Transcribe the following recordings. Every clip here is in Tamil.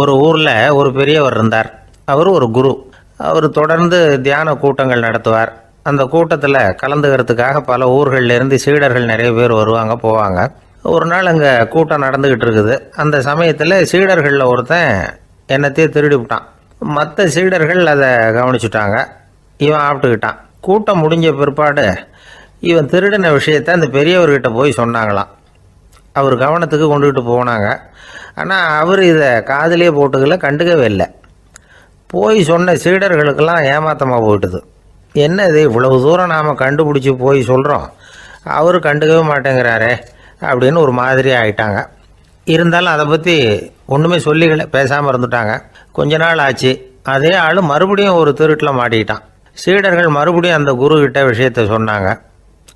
ஒரு ஊரில் ஒரு பெரியவர் இருந்தார். அவர் ஒரு குரு. அவர் தொடர்ந்து தியான கூட்டங்கள் நடத்துவார். அந்த கூட்டத்தில் கலந்துக்கிறதுக்காக பல ஊர்கள்லேருந்து சீடர்கள் நிறைய பேர் வருவாங்க போவாங்க. ஒரு நாள் அங்கே கூட்டம் நடந்துக்கிட்டு இருக்குது. அந்த சமயத்தில் சீடர்களில் ஒருத்தன் என்னத்தையும் திருடி விட்டான். மற்ற சீடர்கள் அதை கவனிச்சுட்டாங்க. இவன் ஆப்பிட்டுக்கிட்டான். கூட்டம் முடிஞ்ச பிற்பாடு இவன் திருடின விஷயத்தை அந்த பெரியவர்கிட்ட போய் சொன்னாங்களாம். அவர் கவனத்துக்கு கொண்டுகிட்டு போனாங்க. ஆனால் அவர் இதை காதிலே போட்டுக்கல, கண்டுக்கவே இல்லை. போய் சொன்ன சீடர்களுக்கெல்லாம் ஏமாத்தமாக போயிட்டுது. என்ன இது, இவ்வளவு தூரம் நாம் கண்டுபிடிச்சி போய் சொல்கிறோம், அவர் கண்டுக்கவே மாட்டேங்கிறாரே அப்படின்னு ஒரு மாதிரி ஆயிட்டாங்க. இருந்தாலும் அதை பற்றி ஒன்றுமே சொல்லிக்கல, பேசாமல் இருந்துட்டாங்க. கொஞ்ச நாள் ஆச்சு. அதே ஆள் மறுபடியும் ஒரு திருட்டில் மாட்டிக்கிட்டான். சீடர்கள் மறுபடியும் அந்த குருக்கிட்ட விஷயத்தை சொன்னாங்க.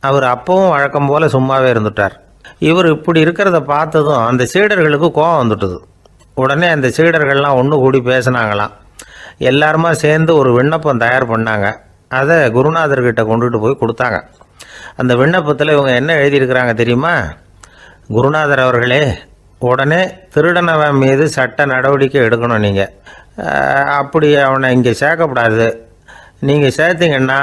அவர் அப்பவும் வழக்கம் போல் சும்மாவே இருந்துட்டார். இவர் இப்படி இருக்கிறத பார்த்ததும் அந்த சீடர்களுக்கு கோபம் வந்துட்டுது. உடனே அந்த சீடர்கள்லாம் ஒன்று கூடி பேசினாங்களாம். எல்லாருமா சேர்ந்து ஒரு விண்ணப்பம் தயார் பண்ணாங்க. அதை குருநாதர்கிட்ட கொண்டுட்டு போய் கொடுத்தாங்க. அந்த விண்ணப்பத்தில் இவங்க என்ன எழுதியிருக்கிறாங்க தெரியுமா? குருநாதர் அவர்களே, உடனே திருடனவன் மீது சட்ட நடவடிக்கை எடுக்கணும். நீங்கள் அப்படி அவனை இங்கே சேர்க்கக்கூடாது. நீங்கள் சேர்த்திங்கன்னா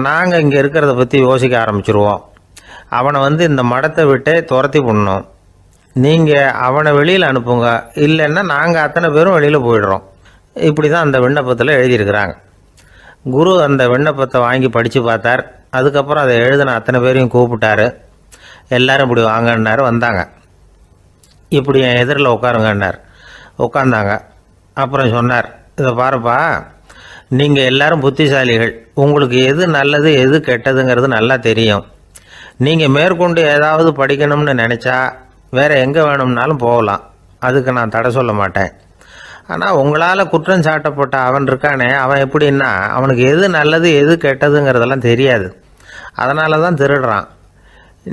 நாங்கள் இங்கே இருக்கிறத பற்றி யோசிக்க ஆரம்பிச்சிருவோம். அவனை இந்த மடத்தை விட்டே துரத்தி பண்ணணும். நீங்கள் அவனை வெளியில் அனுப்புங்க, இல்லைன்னா நாங்கள் அத்தனை பேரும் வெளியில் போயிடுறோம். இப்படி தான் அந்த விண்ணப்பத்தில் எழுதியிருக்கிறாங்க. குரு அந்த விண்ணப்பத்தை வாங்கி படித்து பார்த்தார். அதுக்கப்புறம் அதை எழுதின அத்தனை பேரையும் கூப்பிட்டாரு. எல்லாரும் இப்படி வாங்கன்னாரு. வந்தாங்க. இப்படி என் எதிரில் உட்காருங்கன்னார். உட்காந்தாங்க. அப்புறம் சொன்னார், இதை பாருப்பா, நீங்கள் எல்லாரும் புத்திசாலிகள். உங்களுக்கு எது நல்லது எது கெட்டதுங்கிறது நல்லா தெரியும். நீங்கள் மேற்கொண்டு ஏதாவது படிக்கணும்னு நினச்சா வேறு எங்கே வேணும்னாலும் போகலாம். அதுக்கு நான் தடை சொல்ல மாட்டேன். ஆனால் உங்களால் குற்றம் சாட்டப்பட்ட அவன் இருக்கானே, அவன் எப்படின்னா அவனுக்கு எது நல்லது எது கெட்டதுங்கிறதெல்லாம் தெரியாது. அதனால தான் திருடுறான்.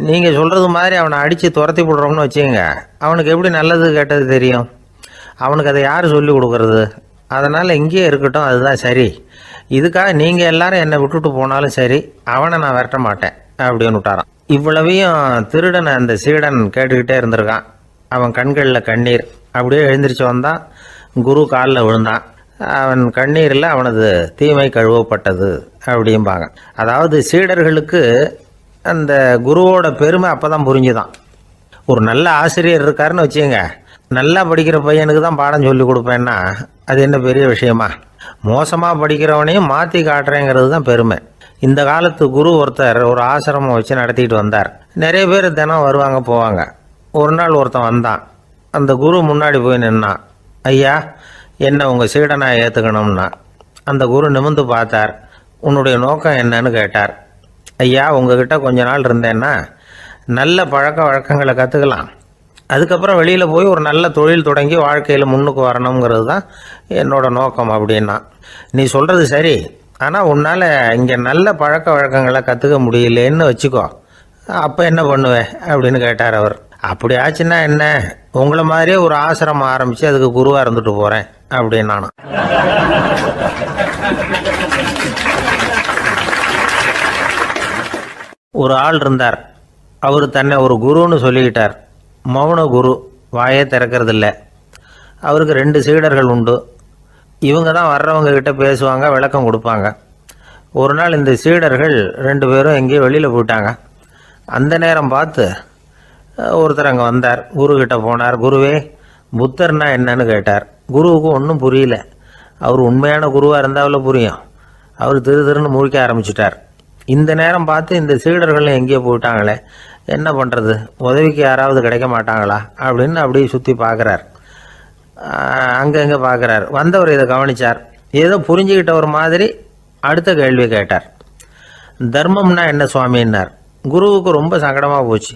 நீங்கள் சொல்கிறது மாதிரி அவனை அடித்து துரத்தி விடுறோம்னு வச்சுங்க, அவனுக்கு எப்படி நல்லது கெட்டது தெரியும்? அவனுக்கு அதை யார் சொல்லி கொடுக்கறது? அதனால் இங்கேயே இருக்கட்டும், அதுதான் சரி. இதுக்காக நீங்கள் எல்லாரும் என்னை விட்டுட்டு போனாலும் சரி, அவனை நான் விரட்ட மாட்டேன் அப்படின்னு விட்டாரான். இவ்வளவையும் திருடனை அந்த சீடன் கேட்டுக்கிட்டே இருந்திருக்கான். அவன் கண்களில் கண்ணீர். அப்படியே எழுந்திரிச்சு வந்தான். குரு காலில் விழுந்தான். அவன் கண்ணீரில் அவனது தீமை கழுவப்பட்டது அப்படிம்பாங்க. அதாவது சீடர்களுக்கு அந்த குருவோட பெருமை அப்போ தான் புரிஞ்சுதான். ஒரு நல்ல ஆசிரியர் இருக்காருன்னு வச்சுங்க, நல்லா படிக்கிற பையனுக்கு தான் பாடம் சொல்லி கொடுப்பேன்னா அது என்ன பெரிய விஷயமா? மோசமாக படிக்கிறவனையும் மாற்றி காட்டுறேங்கிறது தான் பெருமை. இந்த காலத்து குரு ஒருத்தர் ஒரு ஆசிரமம் வச்சு நடத்திட்டு வந்தார். நிறைய பேர் தினம் வருவாங்க போவாங்க. ஒரு நாள் ஒருத்தன் வந்தான். அந்த குரு முன்னாடி போய் நின்னான். ஐயா, என்ன உங்கள் சீடனாக ஏற்றுக்கணும்னா. அந்த குரு நிமிர்ந்து பார்த்தார். உன்னுடைய நோக்கம் என்னன்னு கேட்டார். ஐயா, உங்ககிட்ட கொஞ்ச நாள் இருந்தேன்னா நல்ல பழக்க வழக்கங்களை கற்றுக்கலாம். அதுக்கப்புறம் வெளியில் போய் ஒரு நல்ல தொழில் தொடங்கி வாழ்க்கையில் முன்னுக்கு வரணுங்கிறது தான் என்னோட நோக்கம் அப்படின்னா. நீ சொல்கிறது சரி, ஆனால் உன்னால் இங்கே நல்ல பழக்க வழக்கங்களை கற்றுக்க முடியலேன்னு வச்சுக்கோ, அப்போ என்ன பண்ணுவேன் அப்படின்னு கேட்டார் அவர். அப்படி ஆச்சுன்னா என்ன, உங்களை மாதிரியே ஒரு ஆசிரமம் ஆரம்பித்து அதுக்கு குருவாக இருந்துட்டு போகிறேன் அப்படின்னு நானும். ஒரு ஆள் இருந்தார். அவர் தன்னை ஒரு குருன்னு சொல்லிக்கிட்டார். மௌன குரு, வாயே திறக்கிறதில்ல. அவருக்கு 2 சீடர்கள் உண்டு. இவங்க தான் வர்றவங்க கிட்ட பேசுவாங்க, விளக்கம் கொடுப்பாங்க. ஒரு நாள் இந்த சீடர்கள் 2 பேரும் எங்கேயோ வெளியில் போயிட்டாங்க. அந்த நேரம் பார்த்து ஒருத்தர் அங்கே வந்தார். குருக்கிட்ட போனார். குருவே, புத்தர்னா என்னன்னு கேட்டார். குருவுக்கு ஒன்றும் புரியல. அவர் உண்மையான குருவாக இருந்தாவில் புரியும். அவர் திருன்னு முழிக்க ஆரம்பிச்சிட்டார். இந்த நேரம் பார்த்து இந்த சீடர்களும் எங்கேயோ போயிட்டாங்களே, என்ன பண்ணுறது, உதவிக்கு யாராவது கிடைக்க மாட்டாங்களா அப்படின்னு அப்படியே சுற்றி பார்க்குறார். அங்கங்கே பார்க்குறார். வந்தவர் இதை கவனித்தார். ஏதோ புரிஞ்சுக்கிட்ட ஒரு மாதிரி அடுத்த கேள்வி கேட்டார். தர்மம்னா என்ன சுவாமின்னார். குருவுக்கு ரொம்ப சங்கடமாக போச்சு.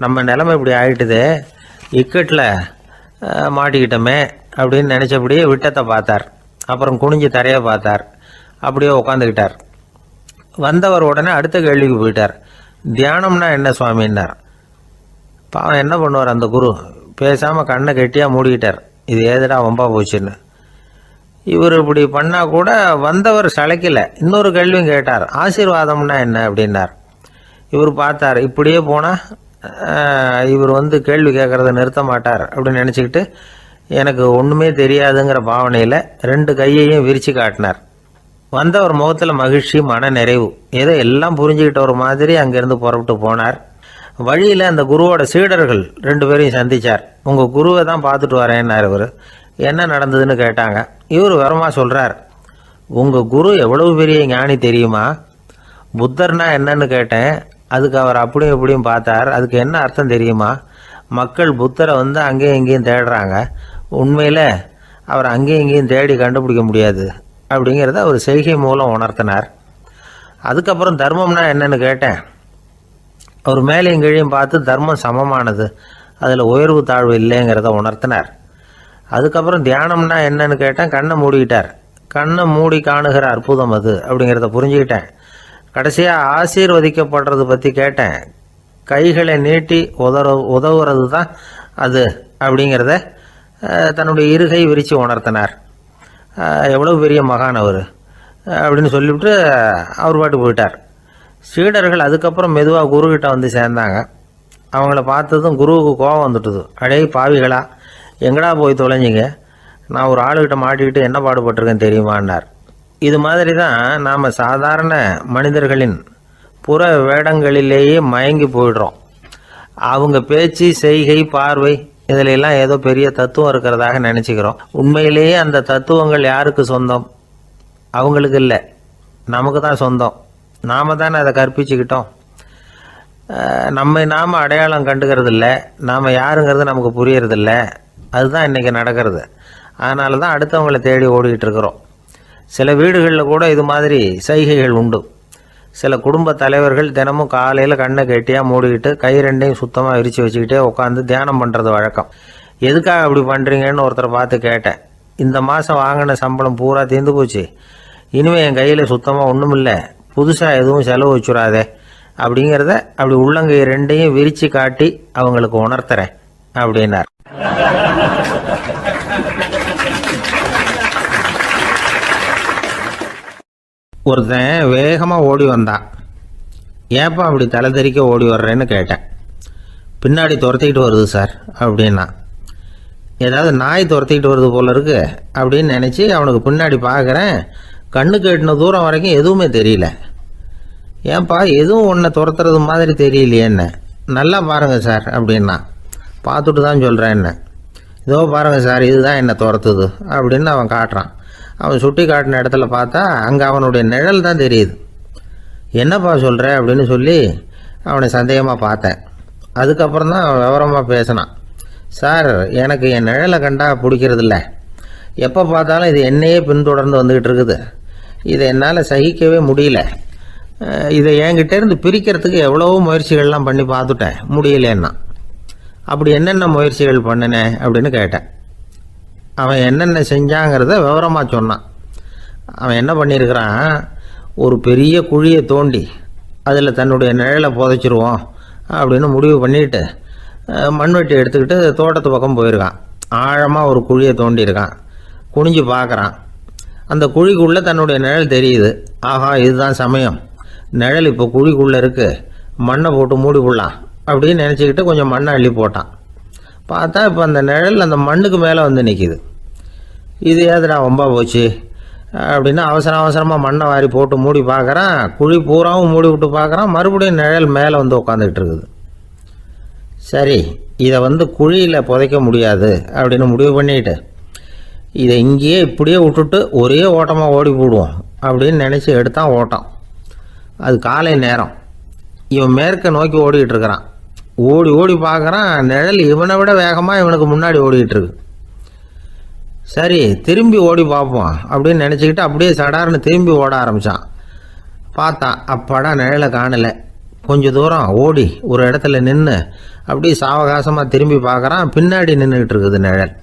நம்ம நிலைமை இப்படி ஆகிட்டுதே, இக்கட்டில் மாட்டிக்கிட்டோமே அப்படின்னு நினச்சபடியே விட்டத்தை பார்த்தார். அப்புறம் குனிஞ்சு தரையை பார்த்தார். அப்படியே உட்காந்துக்கிட்டார். வந்தவர் உடனே அடுத்த கேள்விக்கு போயிட்டார். தியானம்னா என்ன சுவாமின்னார். பாவம் என்ன பண்ணுவார் அந்த குரு, பேசாமல் கண்ணை கெட்டியாக மூடிக்கிட்டார். இது ஏதுடா வம்பா போச்சுன்னு. இவர் இப்படி பண்ணால் கூட வந்தவர் சளைக்கலை. இன்னொரு கேள்வியும் கேட்டார். ஆசீர்வாதம்னா என்ன அப்படின்னார். இவர் பார்த்தார். இப்படியே போனால் இவர் கேள்வி கேட்குறத நிறுத்த மாட்டார் அப்படின்னு நினச்சிக்கிட்டு எனக்கு ஒன்றுமே தெரியாதுங்கிற பாவனையில் 2 கையையும் விரித்து காட்டினார். வந்தவர் முகத்தில் மகிழ்ச்சி, மன நிறைவு, ஏதோ எல்லாம் புரிஞ்சுக்கிட்ட ஒரு மாதிரி அங்கேருந்து புறப்பட்டு போனார். வழியில் அந்த குருவோட சீடர்கள் 2 பேரையும் சந்தித்தார். உங்கள் குருவை தான் பார்த்துட்டு வரேன்னார். இவர் என்ன நடந்ததுன்னு கேட்டாங்க. இவர் விவரமாக சொல்கிறார். உங்கள் குரு எவ்வளவு பெரிய ஞானி தெரியுமா? புத்தர்னா என்னன்னு கேட்டேன். அதுக்கு அவர் அப்படியும் இப்படியும் பார்த்தார். அதுக்கு என்ன அர்த்தம் தெரியுமா? மக்கள் புத்தரை வந்து அங்கேயும் இங்கேயும் தேடுறாங்க. உண்மையில் அவர் அங்கேயும் இங்கேயும் தேடி கண்டுபிடிக்க முடியாது அப்படிங்கிறத அவர் செய்கை மூலம் உணர்த்தினார். அதுக்கப்புறம் தர்மம்னா என்னன்னு கேட்டேன். அவர் மேலேயும் கீழையும் பார்த்து தர்மம் சமமானது, அதில் உயர்வு தாழ்வு இல்லைங்கிறத உணர்த்தினார். அதுக்கப்புறம் தியானம்னா என்னன்னு கேட்டேன். கண்ணை மூடிக்கிட்டார். கண்ணை மூடி காணுகிற அற்புதம் அது அப்படிங்கிறத புரிஞ்சுக்கிட்டேன். கடைசியாக ஆசீர்வதிக்கப்படுறது பற்றி கேட்டேன். கைகளை நீட்டி உதவுறது தான் அது அப்படிங்கிறத தன்னுடைய இருகை விரித்து உணர்த்தினார். எவ்வளோ பெரிய மகான் அவர் அப்படின்னு சொல்லிவிட்டு அவர் பாட்டு போயிட்டார். சீடர்கள் அதுக்கப்புறம் மெதுவாக குருக்கிட்ட வந்து சேர்ந்தாங்க. அவங்கள பார்த்ததும் குருவுக்கு கோபம் வந்துட்டுது. அடே பாவிகளா, எங்கடா போய் தொலைஞ்சிங்க? நான் ஒரு ஆளுகிட்ட மாட்டிக்கிட்டு என்ன பாடுபட்டிருக்கேன் தெரியுமான்னார். இது மாதிரி தான் நாம் சாதாரண மனிதர்களின் புற வேடங்களிலேயே மயங்கி போயிடுறோம். அவங்க பேச்சு, செய்கை, பார்வை இதிலெல்லாம் ஏதோ பெரிய தத்துவம் இருக்கிறதாக நினச்சிக்கிறோம். உண்மையிலேயே அந்த தத்துவங்கள் யாருக்கு சொந்தம்? அவங்களுக்கு இல்லை, நமக்கு தான் சொந்தம். நாம் தானே அதை கற்பிச்சுக்கிட்டோம். நாம் அடையாளம் கண்டுக்கிறது இல்லை, நாம் யாருங்கிறது நமக்கு புரியறதில்ல. அதுதான் இன்றைக்கி நடக்கிறது. அதனால தான் அடுத்தவங்களை தேடி ஓடிக்கிட்டு இருக்கிறோம். சில வீடுகளில் கூட இது மாதிரி சைகைகள் உண்டு. சில குடும்ப தலைவர்கள் தினமும் காலையில் கண்ணை கெட்டியாக மூடிக்கிட்டு கை 2ஐயும் சுத்தமாக விரித்து வச்சுக்கிட்டே உட்காந்து தியானம் பண்ணுறது வழக்கம். எதுக்காக அப்படி பண்ணுறீங்கன்னு ஒருத்தரை பார்த்து கேட்டேன். இந்த மாதம் வாங்கின சம்பளம் பூரா தீர்ந்து போச்சு, இனிமேல் என் கையில் சுத்தமாக ஒன்றும் இல்லை, புதுசாக எதுவும் செலவு வச்சுடாதே அப்படிங்கிறத அப்படி உள்ளங்கை 2ஐயும் விரித்து காட்டி அவங்களுக்கு உணர்த்துறேன் அப்படின்னார். ஒருத்தன் வேகமாக ஓடி வந்தான். ஏப்பா அப்படி தலை தெறிக்க ஓடி வர்றேன்னு கேட்டேன். பின்னாடி துரத்திக்கிட்டு வருது சார் அப்படின்னா. ஏதாவது நாய் துரத்திக்கிட்டு வருது போல இருக்கு அப்படின்னு நினச்சி அவனுக்கு பின்னாடி பார்க்குறேன். கண்ணுக்கு எட்டின தூரம் வரைக்கும் எதுவுமே தெரியல. ஏன்பா எதுவும் ஒன்றை துரத்துறது மாதிரி தெரியலையே என்ன? நல்லா பாருங்கள் சார் அப்படின்னா. பார்த்துட்டு தான் சொல்கிறேன் என்ன. இதோ பாருங்கள் சார், இதுதான் என்னை துரத்துது அப்படின்னு அவன் காட்டுறான். அவன் சுட்டி காட்டின இடத்துல பார்த்தா அங்கே அவனுடைய நிழல் தான் தெரியுது. என்னப்பா சொல்கிற அப்படின்னு சொல்லி அவனை சந்தேகமாக பார்த்தேன். அதுக்கப்புறம் தான் விவரமாக பேசினான். சார், எனக்கு என் நிழலை கண்டா பிடிக்கிறதில்ல. எப்போ பார்த்தாலும் இது என்னையே பின்தொடர்ந்து வந்துக்கிட்டு இருக்குது. இதை என்னால் சகிக்கவே முடியல. இதை என்கிட்டேருந்து பிரிக்கிறதுக்கு எவ்வளவோ முயற்சிகள்லாம் பண்ணி பார்த்துட்டேன், முடியலன்னா. அப்படி என்னென்ன முயற்சிகள் பண்ணினேன் அப்படின்னு கேட்டேன். அவன் என்னென்ன செஞ்சாங்கிறத விவரமாக சொன்னான். அவன் என்ன பண்ணியிருக்கிறான், ஒரு பெரிய குழியை தோண்டி அதில் தன்னுடைய நிழலை புதைச்சிருவோம் அப்படின்னு முடிவு பண்ணிட்டு மண்வெட்டி எடுத்துக்கிட்டு தோட்டத்து பக்கம் போயிருக்கான். ஆழமாக ஒரு குழியை தோண்டியிருக்கான். குனிஞ்சு பார்க்குறான். அந்த குழிக்குள்ளே தன்னுடைய நிழல் தெரியுது. ஆஹா, இதுதான் சமயம், நிழல் இப்போ குழிக்குள்ளே இருக்குது, மண்ணை போட்டு மூடிவிடலாம் அப்படின்னு நினச்சிக்கிட்டு கொஞ்சம் மண்ணை அள்ளி போட்டான். பார்த்தா இப்போ அந்த நிழல் அந்த மண்ணுக்கு மேலே வந்து நிற்கிது. இது ஏதுடா வம்பா போச்சு அப்படின்னா அவசரமாக மண்ணை வாரி போட்டு மூடி பார்க்குறான். குழி பூராவும் மூடி விட்டு பார்க்குறான். மறுபடியும் நிழல் மேலே வந்து உட்காந்துக்கிட்டு இருக்குது. சரி, இதை குழியில் புதைக்க முடியாது அப்படின்னு முடிவு பண்ணிட்டு இதை இங்கேயே இப்படியே விட்டுட்டு ஒரே ஓட்டமாக ஓடி போடுவோம் அப்படின்னு நினச்சி எடுத்தான் ஓட்டம். அது காலை நேரம். இவன் மேற்க நோக்கி ஓடிக்கிட்டு இருக்கிறான். ஓடி ஓடி பார்க்குறான், நிழல் இவனை விட வேகமாக இவனுக்கு முன்னாடி ஓடிக்கிட்டு இருக்கு. சரி, திரும்பி ஓடி பார்ப்போம் அப்படின்னு நினச்சிக்கிட்டு அப்படியே சடார்னு திரும்பி ஓட ஆரம்பித்தான். பார்த்தான், அப்பாடா நிழலை காணலை. கொஞ்சம் தூரம் ஓடி ஒரு இடத்துல நின்று அப்படியே சாவகாசமாக திரும்பி பார்க்குறான். பின்னாடி நின்றுக்கிட்டு இருக்குது நிழல்.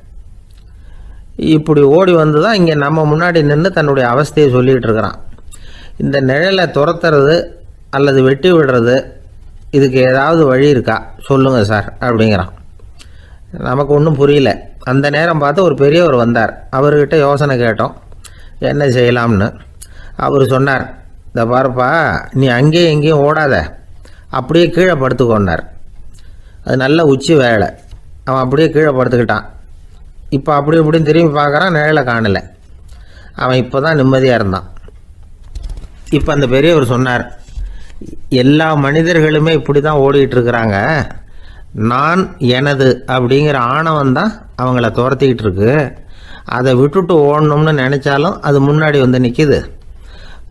இப்படி ஓடி வந்து தான் இங்கே நம்ம முன்னாடி நின்று தன்னுடைய அவஸ்தையை சொல்லிகிட்டு இருக்கிறான். இந்த நிழலை துரத்துறது அல்லது வெட்டி விடுறது, இதுக்கு ஏதாவது வழி இருக்கா சொல்லுங்கள் சார் அப்படிங்கிறான். நமக்கு ஒன்றும் புரியல. அந்த நேரம் பார்த்து ஒரு பெரியவர் வந்தார். அவர்கிட்ட யோசனை கேட்டோம், என்ன செய்யலாம்னு. அவர் சொன்னார், இந்த பாருப்பா, நீ அங்கேயும் எங்கேயும் ஓடாத, அப்படியே கீழே படுத்துக்கொண்டார். அது நல்ல உச்சி வேலை. அவன் அப்படியே கீழே படுத்துக்கிட்டான். இப்போ அப்படி இப்படின்னு திரும்பி பார்க்குறான், நிழலை காணலை. அவன் இப்போ தான் நிம்மதியாக இருந்தான். இப்போ அந்த பெரியவர் சொன்னார், எல்லா மனிதர்களுமே இப்படி தான் ஓடிட்டு இருக்கிறாங்க. நான் எனது அப்படிங்கிற ஆணவம் தான் அவங்கள துரத்திக்கிட்டு இருக்கு. அதை விட்டுட்டு ஓடணும்னு நினைச்சாலும் அது முன்னாடி வந்து நிற்கிது.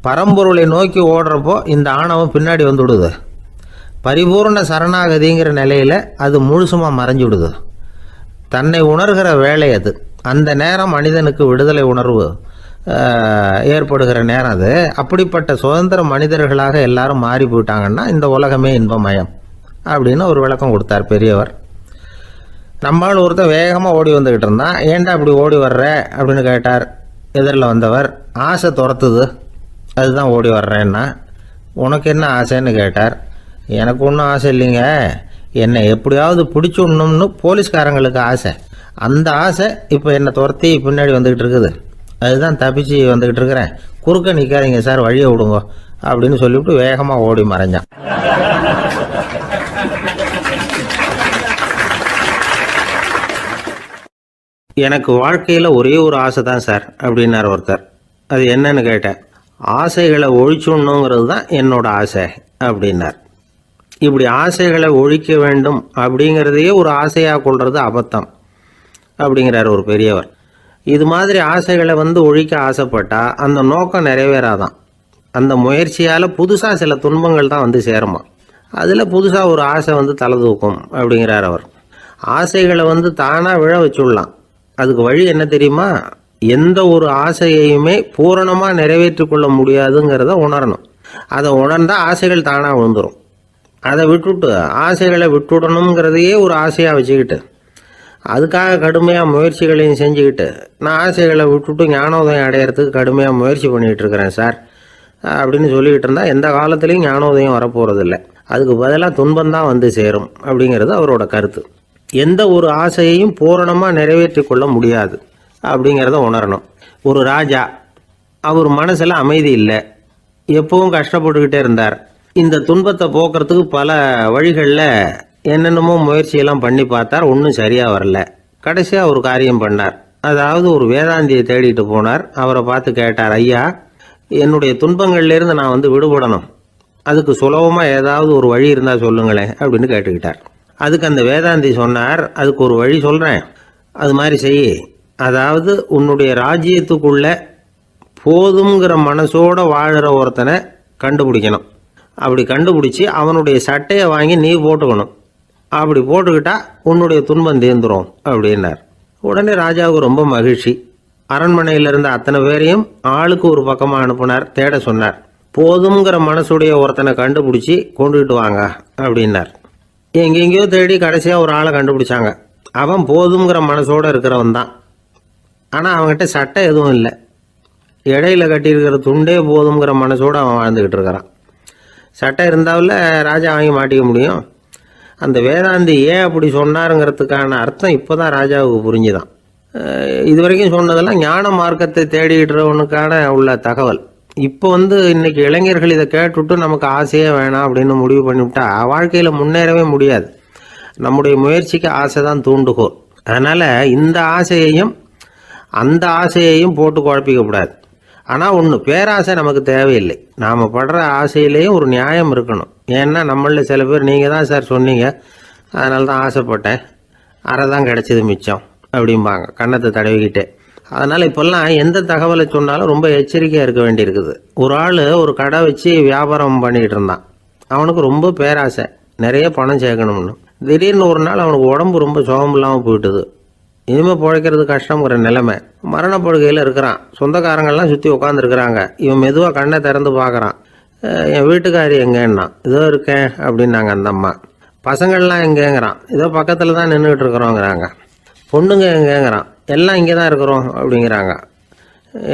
பரம்பொருளை நோக்கி ஓடுறப்போ இந்த ஆணவம் பின்னாடி வந்து விடுது. பரிபூர்ண சரணாகதிங்கிற நிலையில் அது முழுசுமாக மறைஞ்சு விடுது. தன்னை உணர்கிற வேலை அது. அந்த நேரம் மனிதனுக்கு விடுதலை உணர்வு ஏற்படுகிற நேரம் அது. அப்படிப்பட்ட சுதந்திர மனிதர்களாக எல்லாரும் மாறி போயிட்டாங்கன்னா இந்த உலகமே இன்பமயம் அப்படின்னு ஒரு விளக்கம் கொடுத்தார் பெரியவர். நம்மால் ஒருத்தர் வேகமாக ஓடி வந்துக்கிட்டு இருந்தான். ஏன்டா அப்படி ஓடி வர்ற அப்படின்னு கேட்டார் எதிரில் வந்தவர். ஆசை துரத்துது, அதுதான் ஓடி வர்றேன்னா. உனக்கு என்ன ஆசைன்னு கேட்டார். எனக்கு ஒன்றும் ஆசை இல்லைங்க, என்னை எப்படியாவது பிடிச்சுடணும்னு போலீஸ்காரங்களுக்கு ஆசை. அந்த ஆசை இப்போ என்னை துரத்தி பின்னாடி வந்துக்கிட்டு இருக்குது. அதுதான் தப்பிச்சு வந்துக்கிட்டு இருக்கிறேன். குறுக்க நிற்காதீங்க சார், வழியை விடுங்க அப்படின்னு சொல்லிவிட்டு வேகமாக ஓடி மறைஞ்சான். எனக்கு வாழ்க்கையில் ஒரே ஒரு ஆசை தான் சார் அப்படின்னார் ஒருத்தர். அது என்னன்னு கேட்டேன். ஆசைகளை ஒழிச்சுடணுங்கிறது தான் என்னோட ஆசை அப்படின்னார். இப்படி ஆசைகளை ஒழிக்க வேண்டும் அப்படிங்கிறதையே ஒரு ஆசையாக கொள்வது அபத்தம் அப்படிங்கிறார் ஒரு பெரியவர். இது மாதிரி ஆசைகளை ஒழிக்க ஆசைப்பட்டா அந்த நோக்கம் நிறைவேறாதான். அந்த முயற்சியால் புதுசாக சில துன்பங்கள் தான் சேருமா. அதில் புதுசாக ஒரு ஆசை தலை தூக்கும் அப்படிங்கிறார் அவர். ஆசைகளை தானாக விழ வச்சுடலாம். அதுக்கு வழி என்ன தெரியுமா? எந்த ஒரு ஆசையையுமே பூரணமாக நிறைவேற்றி கொள்ள முடியாதுங்கிறத உணரணும். அதை உணர்ந்தால் ஆசைகள் தானாக விழுந்துடும். அதை விட்டுட்டு ஆசைகளை விட்டுடணுங்கிறதையே ஒரு ஆசையாக வச்சுக்கிட்டு அதுக்காக கடுமையாக முயற்சிகளையும் செஞ்சுக்கிட்டு நான் ஆசைகளை விட்டுட்டு ஞானோதயம் அடையிறதுக்கு கடுமையாக முயற்சி பண்ணிகிட்டு இருக்கிறேன் சார் அப்படின்னு சொல்லிக்கிட்டு இருந்தால் எந்த காலத்துலேயும் ஞானோதயம் வரப்போகிறதில்ல. அதுக்கு பதிலாக துன்பந்தான் சேரும் அப்படிங்கிறது அவரோட கருத்து. எந்த ஒரு ஆசையையும் பூரணமாக நிறைவேற்றி கொள்ள முடியாது அப்படிங்கிறத உணரணும். ஒரு ராஜா, அவர் மனசில் அமைதி இல்லை, எப்பவும் கஷ்டப்பட்டுக்கிட்டே இருந்தார். இந்த துன்பத்தை போக்குறதுக்கு பல வழிகளில் என்னென்னமோ முயற்சியெல்லாம் பண்ணி பார்த்தார். ஒன்றும் சரியாக வரல. கடைசியாக ஒரு காரியம் பண்ணார். அதாவது ஒரு வேதாந்தியை தேடிட்டு போனார். அவரை பார்த்து கேட்டார், ஐயா, என்னுடைய துன்பங்கள்லேருந்து நான் விடுபடணும், அதுக்கு சுலபமாக ஏதாவது ஒரு வழி இருந்தால் சொல்லுங்களேன் அப்படின்னு கேட்டுக்கிட்டார். அதுக்கு அந்த வேதாந்தி சொன்னார், அதுக்கு ஒரு வழி சொல்கிறேன், அது மாதிரி செய். அதாவது உன்னுடைய ராஜ்யத்துக்குள்ள போதுங்கிற மனசோட வாழுற ஒருத்தனை கண்டுபிடிக்கணும். அப்படி கண்டுபிடிச்சி அவனுடைய சட்டையை வாங்கி நீ போட்டுக்கணும். அப்படி போட்டுக்கிட்டா உன்னுடைய துன்பம் தீர்ந்துடும் அப்படின்னார். உடனே ராஜாவுக்கு ரொம்ப மகிழ்ச்சி. அரண்மனையில் இருந்த அத்தனை பேரையும் ஆளுக்கு ஒரு பக்கமாக அனுப்புனார். தேட சொன்னார். போதுங்கிற மனசுடைய ஒருத்தனை கண்டுபிடிச்சி கொண்டுகிட்டு வாங்க அப்படின்னார். எங்கெங்கேயோ தேடி கடைசியாக ஒரு ஆளை கண்டுபிடிச்சாங்க. அவன் போதுங்கிற மனசோடு இருக்கிறவன் தான். ஆனால் அவன்கிட்ட சட்டை எதுவும் இல்லை. இடையில கட்டியிருக்கிற துண்டே போதுங்கிற மனசோடு அவன் வாழ்ந்துக்கிட்டு இருக்கிறான். சட்டை இருந்தாவில் ராஜா வாங்கி மாட்டிக்க முடியும். அந்த வேதாந்தி ஏன் அப்படி சொன்னாருங்கிறதுக்கான அர்த்தம் இப்போ தான் ராஜாவுக்கு புரிஞ்சுதான். இது வரைக்கும் சொன்னதெல்லாம் ஞான மார்க்கத்தை தேடிக்கிறவனுக்கான உள்ள தகவல். இப்போ இன்னைக்கு இளைஞர்கள் இதை கேட்டுவிட்டு நமக்கு ஆசையே வேணாம் அப்படின்னு முடிவு பண்ணிவிட்டா வாழ்க்கையில் முன்னேறவே முடியாது. நம்முடைய முயற்சிக்கு ஆசை தான் தூண்டுகோல். அதனால் இந்த ஆசையையும் அந்த ஆசையையும் போட்டு குழப்பிக்கக்கூடாது. ஆனால் ஒன்று, பேராசை நமக்கு தேவையில்லை. நாம் படுற ஆசையிலேயும் ஒரு நியாயம் இருக்கணும். ஏன்னா நம்மளில் சில பேர் நீங்கள் தான் சார் சொன்னீங்க, அதனால தான் ஆசைப்பட்டேன், அரை தான் கிடச்சிது மிச்சம் அப்படிம்பாங்க கன்னத்தை தடவிக்கிட்டே. அதனால் இப்போல்லாம் எந்த தகவலை சொன்னாலும் ரொம்ப எச்சரிக்கையாக இருக்க வேண்டியிருக்குது. ஒரு ஆள் ஒரு கடை வச்சு வியாபாரம் பண்ணிக்கிட்டு இருந்தான். அவனுக்கு ரொம்ப பேராசை, நிறைய பணம் சேர்க்கணும்னு. திடீர்னு ஒரு நாள் அவனுக்கு உடம்பு ரொம்ப சுகம் இல்லாமல் போயிட்டுது. இனிமேல் பிழைக்கிறது கஷ்டங்கிற நிலைமை. மரணப்படுகையில் இருக்கிறான். சொந்தக்காரங்கள்லாம் சுற்றி உட்காந்துருக்குறாங்க. இவன் மெதுவாக கண்ணை திறந்து பார்க்குறான். என் வீட்டுக்காரி எங்கேன்னா, இதோ இருக்கேன் அப்படின்னாங்க அந்த அம்மா. பசங்கள்லாம் எங்கேங்கிறான். இதோ பக்கத்தில் தான் நின்றுக்கிட்டு இருக்கிறோங்கிறாங்க. பொண்ணுங்க எங்கேங்கிறான். எல்லாம் இங்கே தான் இருக்கிறோம் அப்படிங்கிறாங்க.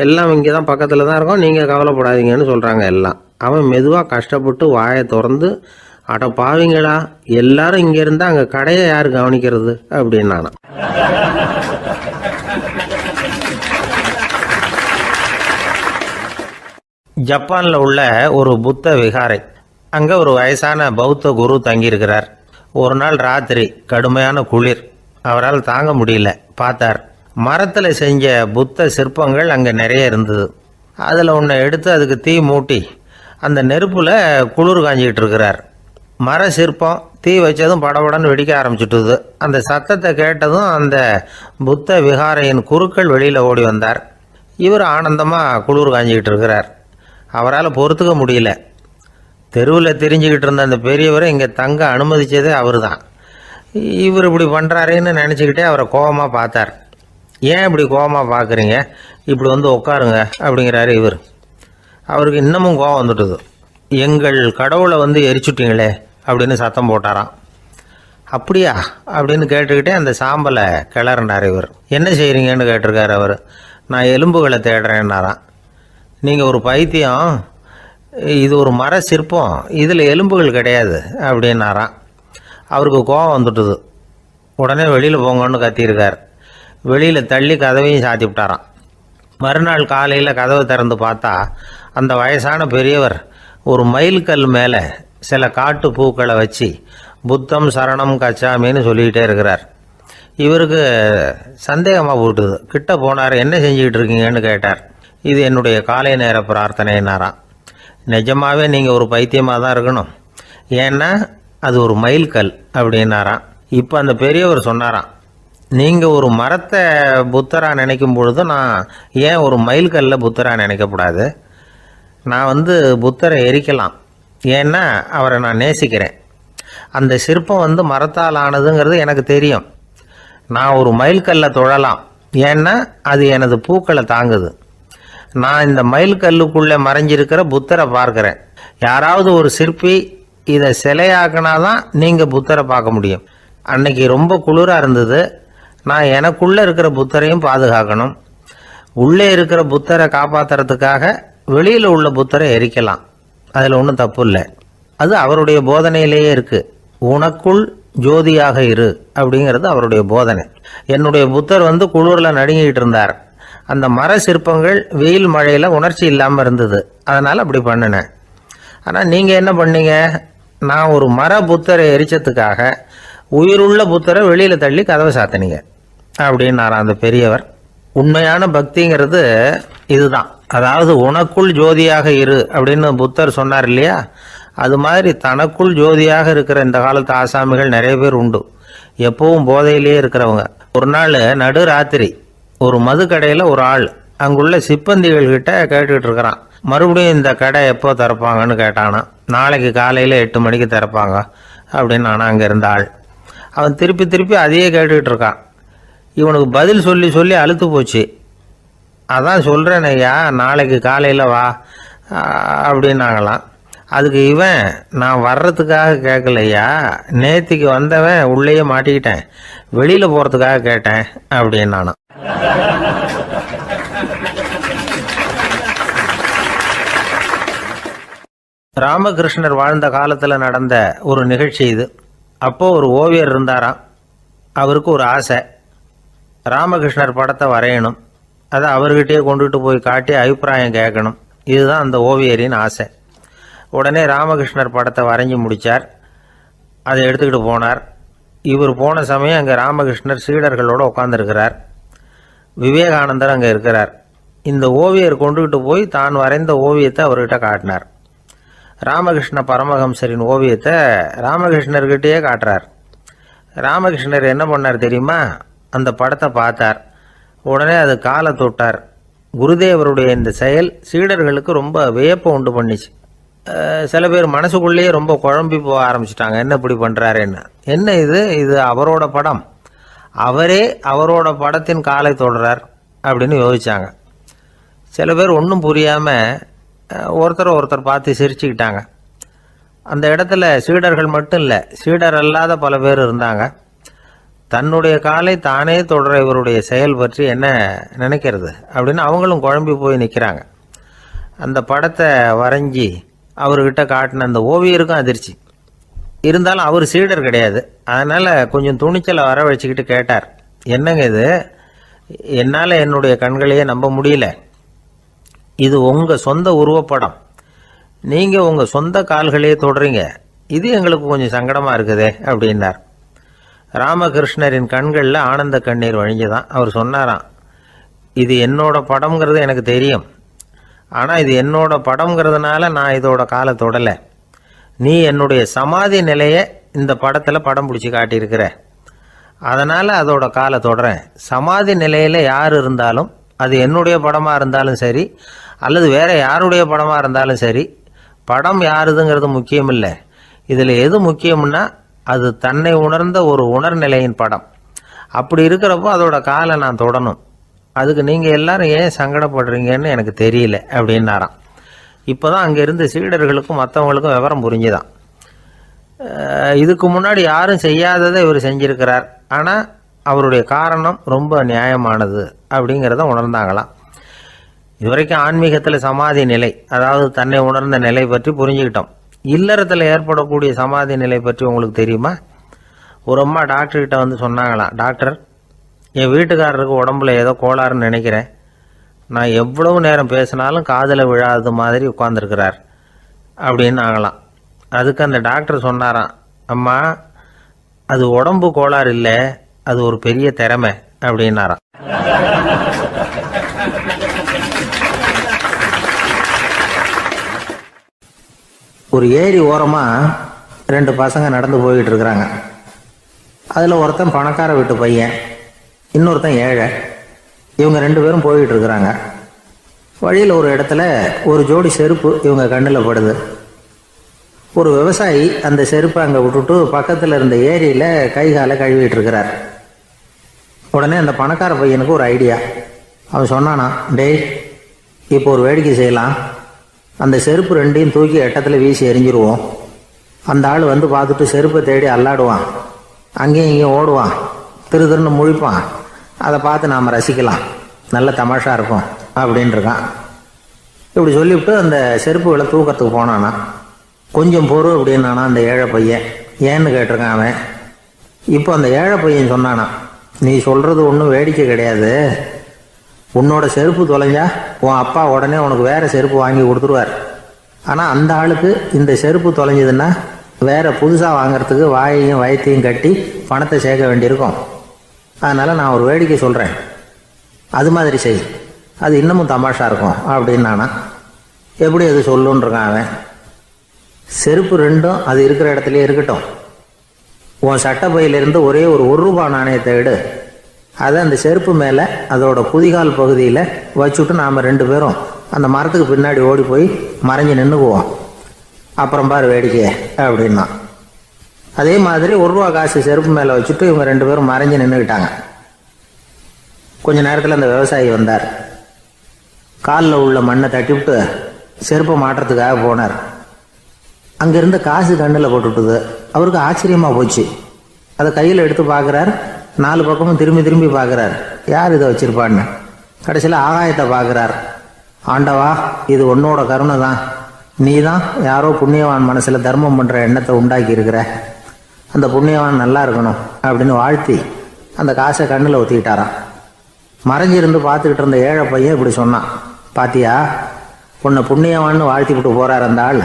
எல்லாம் இங்கே தான் பக்கத்தில் தான் இருக்கோம், நீங்கள் கவலைப்படாதீங்கன்னு சொல்கிறாங்க எல்லாம். அவன் மெதுவாக கஷ்டப்பட்டு வாயை திறந்து, அட பாவிங்களா, எல்லாரும் இங்கே இருந்தால் அங்கே கடையை யார் கவனிக்கிறது அப்படின்னானா. ஜப்பானில் உள்ள ஒரு புத்த விகாரை, அங்கே ஒரு வயசான பௌத்த குரு தங்கியிருக்கிறார். ஒரு நாள் ராத்திரி கடுமையான குளிர், அவரால் தாங்க முடியல. பார்த்தார், மரத்தில் செஞ்ச புத்த சிற்பங்கள் அங்கே நிறைய இருந்தது. அதில் ஒன்றை எடுத்து அதுக்கு தீ மூட்டி அந்த நெருப்பில் குளிர் காஞ்சிக்கிட்டு இருக்கிறார். மர சிற்பம் தீ வச்சதும் படபடன்னு வெடிக்க ஆரம்பிச்சுட்டுது. அந்த சத்தத்தை கேட்டதும் அந்த புத்த விகாரையின் குருக்கள் வெளியில் ஓடி வந்தார். இவர் ஆனந்தமாக குளிர் காஞ்சிக்கிட்டு இருக்கிறார். அவரால் பொறுத்துக்க முடியல. தெருவில் தெரிஞ்சுக்கிட்டு இருந்த அந்த பெரியவரை இங்கே தங்க அனுமதித்ததே அவர் தான். இவர் இப்படி பண்ணுறாருன்னு நினச்சிக்கிட்டே அவரை கோபமாக பார்த்தார். ஏன் இப்படி கோபமாக பார்க்குறீங்க, இப்படி வந்து உட்காருங்க அப்படிங்கிறாரு இவர். அவருக்கு இன்னமும் கோபம் வந்துட்டுது. எங்கள் கடவுளை வந்து எரிச்சுட்டீங்களே அப்படின்னு சத்தம் போட்டாராம். அப்படியா அப்படின்னு கேட்டுக்கிட்டே அந்த சாம்பலை கிளறினார் இவர். என்ன செய்கிறீங்கன்னு கேட்டிருக்காரு அவர். நான் எலும்புகளை தேடுறேன்னாராம். நீங்கள் ஒரு பைத்தியம், இது ஒரு மர சிற்பம், இதில் எலும்புகள் கிடையாது அப்படின்னாராம். அவருக்கு கோபம் வந்துட்டுது. உடனே வெளியில் போங்கன்னு கத்தியிருக்கார். வெளியில் தள்ளி கதவையும் சாத்தி விட்டாராம். மறுநாள் காலையில் கதவை திறந்து பார்த்தா அந்த வயசான பெரியவர் ஒரு மைல்கல் மேலே சில காட்டு பூக்களை வச்சு புத்தம் சரணம் கச்சாமின்னு சொல்லிக்கிட்டே இருக்கிறார். இவருக்கு சந்தேகமாக போட்டுது. கிட்ட போனார். என்ன செஞ்சுக்கிட்டு இருக்கீங்கன்னு கேட்டார். இது என்னுடைய காலை நேர பிரார்த்தனைனாராம். நிஜமாகவே நீங்கள் ஒரு பைத்தியமாக தான் இருக்கணும், ஏன்னா அது ஒரு மைல்கல் அப்படின்னாராம். இப்போ அந்த பெரியவர் சொன்னாராம், நீங்கள் ஒரு மரத்தை புத்தராக நினைக்கும் பொழுது நான் ஏன் ஒரு மைல்கல்ல புத்தராக நினைக்கக்கூடாது? நான் வந்து புத்தரை எரிக்கலாம், ஏன்னா அவரை நான் நேசிக்கிறேன். அந்த சிற்பம் வந்து மரத்தால் ஆனதுங்கிறது எனக்கு தெரியும். நான் ஒரு மைல்கல்லை தொழலாம், ஏன்னா அது எனது பூக்களை தாங்குது. நான் இந்த மைல்கல்லுக்குள்ளே மறைஞ்சிருக்கிற புத்தரை பார்க்குறேன். யாராவது ஒரு சிற்பி இதை சிலையாக்கினாதான் நீங்கள் புத்தரை பார்க்க முடியும். அன்னைக்கு ரொம்ப குளிராக இருந்தது. நான் எனக்குள்ளே இருக்கிற புத்தரையும் பாதுகாக்கணும். உள்ளே இருக்கிற புத்தரை காப்பாற்றுறதுக்காக வெளியில் உள்ள புத்தரை எரிக்கலாம், அதில் ஒன்றும் தப்பு இல்லை. அது அவருடைய போதனையிலேயே இருக்குது. உனக்குள் ஜோதியாக இரு அப்படிங்கிறது அவருடைய போதனை. என்னுடைய புத்தர் வந்து குளிரில் நடுங்கிட்டு இருந்தார். அந்த மர சிற்பங்கள் வெயில் மழையில் உணர்ச்சி இல்லாமல் இருந்தது, அதனால் அப்படி பண்ணினேன். ஆனால் நீங்கள் என்ன பண்ணீங்க? நான் ஒரு மர புத்தரை எரிச்சதுக்காக உயிருள்ள புத்தரை வெளியில் தள்ளி கதவை சாத்தினீங்க அப்படின்னாராம் அந்த பெரியவர். உண்மையான பக்திங்கிறது இதுதான். அதாவது உனக்குள் ஜோதியாக இரு அப்படின்னு புத்தர் சொன்னார் இல்லையா, அது மாதிரி தனக்குள் ஜோதியாக இருக்கிற இந்த காலத்து ஆசாமிகள் நிறைய பேர் உண்டு. எப்பவும் போதையிலேயே இருக்கிறவங்க. ஒரு நாள் நடு ராத்திரி ஒரு மது கடையில் ஒரு ஆள் அங்குள்ள சிப்பந்திகள் கிட்ட கேட்டுக்கிட்டு இருக்கிறான். மறுபடியும் இந்த கடை எப்போ திறப்பாங்கன்னு கேட்டானா. நாளைக்கு காலையில் 8 மணிக்கு திறப்பாங்க அப்படின்னு நானும் அங்கே இருந்த ஆள். அவன் திருப்பி திருப்பி அதையே கேட்டுக்கிட்டு இருக்கான். இவனுக்கு பதில் சொல்லி சொல்லி அழுத்து போச்சு. அதான் சொல்கிறேன் ஐயா, நாளைக்கு காலையில் வா அப்படின்னாங்களாம். அதுக்கு இவன், நான் வர்றதுக்காக கேட்கலையா, நேத்திக்கு வந்தவன் உள்ளேயே மாட்டிக்கிட்டேன், வெளியில் போகிறதுக்காக கேட்டேன் அப்படின்னானான். ராமகிருஷ்ணர் வாழ்ந்த காலத்தில் நடந்த ஒரு நிகழ்ச்சி இது. அப்போது ஒரு ஓவியர் இருந்தாராம். அவருக்கு ஒரு ஆசை, ராமகிருஷ்ணர் படத்தை வரையணும். அதை அவர்கிட்டயே கொண்டுட்டு போய் காட்டி அபிப்பிராயம் கேட்கணும். இதுதான் அந்த ஓவியரின் ஆசை. உடனே ராமகிருஷ்ணர் படத்தை வரைஞ்சி முடித்தார். அதை எடுத்துக்கிட்டு போனார். இவர் போன சமயம் அங்கே ராமகிருஷ்ணர் சீடர்களோடு உட்காந்துருக்கிறார். விவேகானந்தர் அங்கே இருக்கிறார். இந்த ஓவியர் கொண்டுகிட்டு போய் தான் வரைந்த ஓவியத்தை அவர்கிட்ட காட்டினார். ராமகிருஷ்ண பரமஹம்சரின் ஓவியத்தை ராமகிருஷ்ணர்கிட்டயே காட்டுறார். ராமகிருஷ்ணர் என்ன பண்ணார் தெரியுமா? அந்த படத்தை பார்த்தார். உடனே அது காலை தொட்டார். குருதேவருடைய இந்த செயல் சீடர்களுக்கு ரொம்ப வியப்பை உண்டு பண்ணிச்சு. சில பேர் மனசுக்குள்ளேயே ரொம்ப குழம்பி போக ஆரம்பிச்சிட்டாங்க, என்ன இப்படி பண்ணுறாருன்னு. என்ன இது அவரோட படம், அவரே அவரோட படத்தின் காலை தொடுறார் அப்படின்னு யோசித்தாங்க. சில பேர் ஒன்றும் புரியாமல் ஒருத்தர் பார்த்து சிரிச்சுக்கிட்டாங்க. அந்த இடத்துல சீடர்கள் மட்டும் இல்லை, சீடர் அல்லாத பல பேர் இருந்தாங்க. தன்னுடைய காலை தானே தொடர இவருடைய செயல் பற்றி என்ன நினைக்கிறது அப்படின்னு அவங்களும் குழம்பி போய் நிற்கிறாங்க. அந்த படத்தை வரைஞ்சி அவர்கிட்ட காட்டின அந்த ஓவியருக்கும் அதிர்ச்சி. இருந்தாலும் அவர் சீடர் கிடையாது, அதனால் கொஞ்சம் துணிச்சலை வர வச்சுக்கிட்டு கேட்டார், என்னங்க இது, என்னால் என்னுடைய கண்களையே நம்ப முடியல, இது உங்கள் சொந்த உருவப்படம், நீங்கள் உங்கள் சொந்த கால்களையே தொடுறீங்க, இது எங்களுக்கு கொஞ்சம் சங்கடமாக இருக்குதே அப்படின்னார். ராமகிருஷ்ணரின் கண்களில் ஆனந்த கண்ணீர் வழிஞ்சுதான். அவர் சொன்னாராம், இது என்னோட படம்ங்கிறது எனக்கு தெரியும், ஆனால் இது என்னோட படம்ங்கிறதுனால நான் இதோட காலை தொடலை. நீ என்னுடைய சமாதி நிலையை இந்த படத்தில் படம் பிடிச்சி காட்டியிருக்கிற, அதனால் அதோட காலை தொடறேன். சமாதி நிலையில் யார் இருந்தாலும், அது என்னுடைய படமாக இருந்தாலும் சரி அல்லது வேறு யாருடைய படமாக இருந்தாலும் சரி, படம் யாருதுங்கிறது முக்கியம் இல்லை. இதில் எது முக்கியம்னா அது தன்னை உணர்ந்த ஒரு உணர்நிலையின் படம். அப்படி இருக்கிறப்போ அதோட காலை நான் தொடணும். அதுக்கு நீங்கள் எல்லாரும் ஏன் சங்கடப்படுறீங்கன்னு எனக்கு தெரியல அப்படின்னாராம். இப்போ தான் அங்கே இருந்த சீடர்களுக்கும் மற்றவங்களுக்கும் விவரம் புரிஞ்சுதான். இதுக்கு முன்னாடி யாரும் செய்யாததை இவர் செஞ்சிருக்கிறார், ஆனால் அவருடைய காரணம் ரொம்ப நியாயமானது அப்படிங்கிறத உணர்ந்தாங்களாம். இதுவரைக்கும் ஆன்மீகத்தில் சமாதி நிலை, அதாவது தன்னை உணர்ந்த நிலை பற்றி புரிஞ்சுக்கிட்டோம். இல்லறத்தில் ஏற்படக்கூடிய சமாதி நிலை பற்றி உங்களுக்கு தெரியுமா? ஒரு அம்மா டாக்டர்கிட்ட வந்து சொன்னாங்களாம், டாக்டர், என் வீட்டுக்காரருக்கு உடம்புல ஏதோ கோளாறுன்னு நினைக்கிறேன், நான் எவ்வளவு நேரம் பேசினாலும் காதில் விழாதது மாதிரி உட்கார்ந்துருக்கிறார் அப்படின்னு ஆகலாம். அதுக்கு அந்த டாக்டர் சொன்னாராம், அம்மா, அது உடம்பு கோளாறு இல்லை, அது ஒரு பெரிய திறமை அப்படின்னாராம். ஒரு ஏரி ஓரமாக 2 பசங்க நடந்து போய்கிட்டு இருக்கிறாங்க. அதில் ஒருத்தன் பணக்கார வீட்டு பையன், இன்னொருத்தன் ஏழை. இவங்க 2 பேரும் போய்கிட்டு இருக்கிறாங்க. வழியில் ஒரு இடத்துல ஒரு ஜோடி செருப்பு இவங்க கண்ணில் படுது. ஒரு விவசாயி அந்த செருப்பை அங்கே விட்டுட்டு பக்கத்தில் இருந்த ஏரியில் கை காலை கழுவிட்டு இருக்கிறார். உடனே அந்த பணக்கார பையனுக்கு ஒரு ஐடியா. அவன் சொன்னானா, டேய், இப்போ ஒரு வேடிக்கை செய்யலாம், அந்த செருப்பு 2ஐயும் தூக்கி எட்டத்தில் வீசி எரிஞ்சிருவோம். அந்த ஆள் வந்து பார்த்துட்டு செருப்பை தேடி அல்லாடுவான், அங்கேயும் இங்கேயும் ஓடுவான், திரு திருன்னு முழிப்பான். அதை பார்த்து நாம் ரசிக்கலாம், நல்ல தமாஷா இருக்கும் அப்படின்னு இருக்கான். இப்படி சொல்லிவிட்டு அந்த செருப்புகளை தூக்கத்துக்கு போனானா. கொஞ்சம் பொறு அப்படின்னானா அந்த ஏழை பையன். ஏன்னு கேட்டிருக்கான் அவன். இப்போ அந்த ஏழை பையன் சொன்னானா, நீ சொல்கிறது ஒன்றும் வேடிக்கை கிடையாது, உன்னோட செருப்பு தொலைஞ்சா உன் அப்பா உடனே உனக்கு வேறு செருப்பு வாங்கி கொடுத்துருவார். ஆனால் அந்த ஆளுக்கு இந்த செருப்பு தொலைஞ்சதுன்னா வேறு புதுசாக வாங்கிறதுக்கு வாயையும் வயத்தையும் கட்டி பணத்தை சேர்க்க வேண்டியிருக்கும். அதனால் நான் ஒரு வேடிக்கை சொல்கிறேன், அது மாதிரி செய், அது இன்னமும் தமாஷா இருக்கும் அப்படின்னானா. எப்படி அது சொல்லுன்னு இருக்கான் அவன். செருப்பு 2ம் அது இருக்கிற இடத்துலையே இருக்கட்டும், உன் சட்டை பையிலிருந்து ஒரே ஒரு ரூபாய் நாணயத்தை எடு, அதை அந்த செருப்பு மேலே அதோட குதிகால் பகுதியில் வச்சுட்டு நாம் 2 பேரும் அந்த மரத்துக்கு பின்னாடி ஓடி போய் மறைஞ்சு நின்றுக்குவோம், அப்புறம் பாரு வேடிக்கையே அப்படின்னா. அதே மாதிரி ₹1 காசு செருப்பு மேலே வச்சுட்டு இவங்க 2 பேரும் மறைஞ்சு நின்றுக்கிட்டாங்க. கொஞ்ச நேரத்தில் அந்த விவசாயி வந்தார். காலில் உள்ள மண்ணை தட்டிவிட்டு செருப்பை மாட்டுறதுக்காக போனார். அங்கிருந்த காசு கண்ணில் போட்டுவிட்டுது. அவருக்கு ஆச்சரியமாக போச்சு. அதை கையில் எடுத்து பார்க்குறார். 4 பக்கமும் திரும்பி திரும்பி பார்க்குறார், யார் இதை வச்சிருப்பான்னு. கடைசியில் ஆகாயத்தை பார்க்குறார். ஆண்டவா, இது உன்னோட கருணை தான், நீ தான் யாரோ புண்ணியவான் மனசில் தர்மம் பண்ணுற எண்ணத்தை உண்டாக்கி இருக்கிற, அந்த புண்ணியவான் நல்லா இருக்கணும் அப்படின்னு வாழ்த்தி அந்த காசை கண்ணில் ஒத்திக்கிட்டாராம். மறைஞ்சிருந்து பார்த்துக்கிட்டு இருந்த ஏழை பையன் இப்படி சொன்னான், பாத்தியா, உன்னை புண்ணியவான்னு வாழ்த்தி விட்டு போகிறார் அந்த ஆள்,